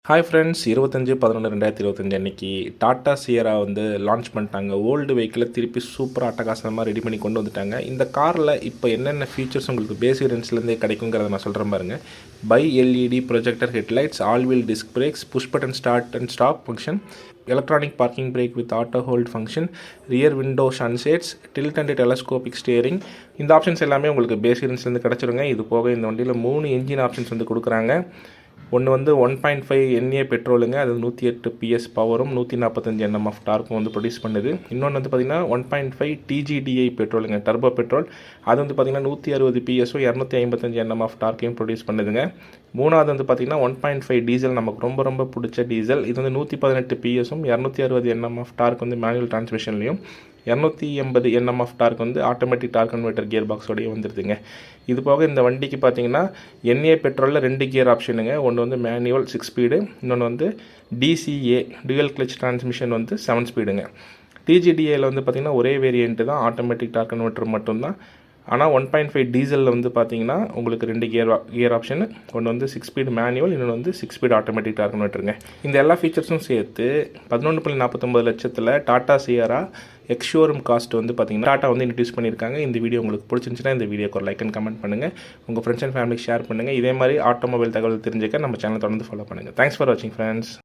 Hi friends 25/11/2025 அன்றைக்கி tata Sierra வந்து launch பண்ணிட்டாங்க. ஓல்டு வெஹிக்கிளை திருப்பி சூப்பராக அட்டகாசமாக ரெடி பண்ணி கொண்டு வந்துட்டாங்க. இந்த காரில் இப்போ என்னென்ன ஃபீச்சர்ஸ் உங்களுக்கு பேசிக் ரேஞ்ச்லேருந்தே கிடைக்குங்கிறத நான் சொல்கிறேன் பாருங்க. By LED projector headlights, all wheel disc brakes, push button start and stop function, electronic parking brake with auto hold function, rear window sunshades, tilt and telescopic steering. இந்த ஆப்ஷன்ஸ் எல்லாமே உங்களுக்கு பேசிக் ரேஞ்ச்லேருந்து கிடச்சிருங்க. இது போக இந்த வண்டியில் 3 என்ஜின் ஆப்ஷன்ஸ் வந்து கொடுக்குறாங்க. ஒன்று வந்து 1.5 NA பெட்ரோலுங்க, அது 108 PS பவரும் 145 Nm ஆஃப் டார்க்கும் வந்து ப்ரொடியூஸ் பண்ணுது. இன்னொன்று வந்து பார்த்திங்கன்னா 1.5 TGDI பெட்ரோலுங்க, டர்போ பெட்ரோல், அது வந்து பார்த்திங்கன்னா 160 PSம் 255 Nm ஆஃப் டார்க்கையும் ப்ரொடியூஸ் பண்ணுதுங்க. மூணாவது வந்து பார்த்திங்கன்னா 1.5 டீசல், நமக்கு ரொம்ப ரொம்ப பிடிச்ச டீசல், இது வந்து 118 PSம் 260 Nm ஆஃப் டார்க் வந்து மேனுவல் டிரான்ஸ்மிஷன்லையும், 280 Nm ஆஃப் டார்க் வந்து ஆட்டோமேட்டிக் டார்க் கன்வெர்ட்டர் கியர் பாக்ஸோடய வந்துடுதுங்க. இது போக இந்த வண்டிக்கு பார்த்தீங்கன்னா NA பெட்ரோலில் 2 கியர் ஆப்ஷனுங்க. ஒன்று வந்து மேனுவல் 6 ஸ்பீடு, இன்னொன்று வந்து DCA டுவல் கிளச் டிரான்ஸ்மிஷன் வந்து 7 ஸ்பீடுங்க. TGDAயில் வந்து பார்த்திங்கன்னா ஒரே வேரியண்ட்டு தான், ஆட்டோமேட்டிக் டார்க் கன்வெர்ட்டர் மட்டும்தான். ஆனால் 1.5 டீசலில் வந்து பார்த்தீங்கன்னா உங்களுக்கு 2 கியர் ஆப்ஷன், ஒன்று வந்து 6 ஸ்பீடு மேனுவல், இன்னொன்று வந்து 6 ஸ்பீடு ஆட்டோமேட்டிக் டார்க் கன்வெர்ட்டருங்க. இந்த எல்லா ஃபீச்சர்ஸும் சேர்த்து 11.49 லட்சத்தில் டாட்டா சியரா எக்ஸ்ஷோரூம் காஸ்ட் வந்து பார்த்தீங்கன்னா டாட்டா வந்து இன்ட்ரடியூஸ் பண்ணியிருக்காங்க. இந்த வீடியோ உங்களுக்கு பிடிச்சிருந்துச்சுன்னா இந்த வீடியோக்கு ஒரு லைக் அண்ட் கமெண்ட் பண்ணுங்கள். உங்கள் ஃப்ரெண்ட்ஸ் அண்ட் ஃபேமிலிக்கு ஷேர் பண்ணுங்கள். இதே மாதிரி ஆட்டோமொபைல் தகவல் தெரிஞ்சுக்க நம்ம சேனல் தொடர்ந்து ஃபாலோ பண்ணுங்கள். தேங்க்ஸ் ஃபார் வாட்சிங் ஃப்ரெண்ட்ஸ்.